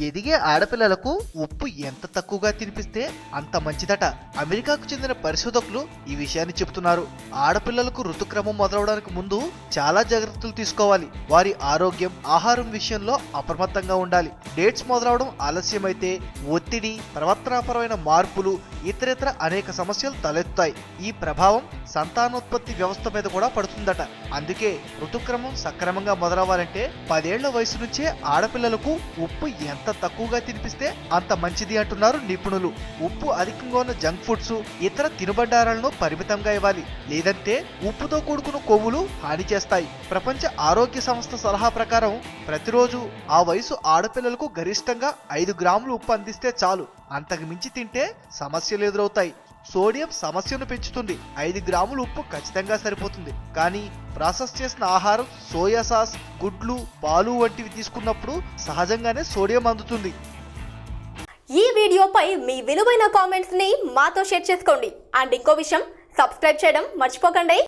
ఎదిగే ఆడపిల్లలకు ఉప్పు ఎంత తక్కువగా తినిపిస్తే అంత మంచిదట. అమెరికాకు చెందిన పరిశోధకులు ఈ విషయాన్ని చెబుతున్నారు. ఆడపిల్లలకు ఋతుక్రమం మొదలవడానికి ముందు చాలా జాగ్రత్తలు తీసుకోవాలి. వారి ఆరోగ్యం, ఆహారం విషయంలో అప్రమత్తంగా ఉండాలి. డేట్స్ మొదలవడం ఆలస్యమైతే ఒత్తిడి, ప్రవర్తనాపరమైన మార్పులు, ఇతరితర అనేక సమస్యలు తలెత్తుతాయి. ఈ ప్రభావం సంతానోత్పత్తి వ్యవస్థ మీద కూడా పడుతుందట. అందుకే ఋతుక్రమం సక్రమంగా మొదలవ్వాలంటే 10 ఏళ్ల వయసు నుంచే ఆడపిల్లలకు ఉప్పు ఎంత తక్కువగా తినిపిస్తే అంత మంచిది అంటున్నారు నిపుణులు. ఉప్పు అధికంగా ఉన్న జంక్ ఫుడ్స్, ఇతర తినుబండారాలను పరిమితంగా ఇవ్వాలి. లేదంటే ఉప్పుతో కూడుకున్న కొవ్వులు హాని చేస్తాయి. ప్రపంచ ఆరోగ్య సంస్థ సలహా ప్రకారం ప్రతిరోజు ఆ వయసు ఆడపిల్లలకు గరిష్టంగా 5 గ్రాములు ఉప్పు అందిస్తే చాలు. అంతకు మించి తింటే సమస్యలు ఎదురవుతాయి. సోడియం సమస్యను పెంచుతుంది. 5 గ్రాములు ఉప్పు ఖచ్చితంగా సరిపోతుంది. కానీ ప్రాసెస్ చేసిన ఆహారం, సోయా సాస్, గుడ్లు, పాలు వంటివి తీసుకున్నప్పుడు సహజంగానే సోడియం అందుతుంది. ఈ వీడియోపై మీ విలువైన కామెంట్స్ ని మాతో షేర్ చేసుకోండి. అండ్ ఇంకో విషయం, సబ్స్క్రైబ్ చేయడం మర్చిపోకండి.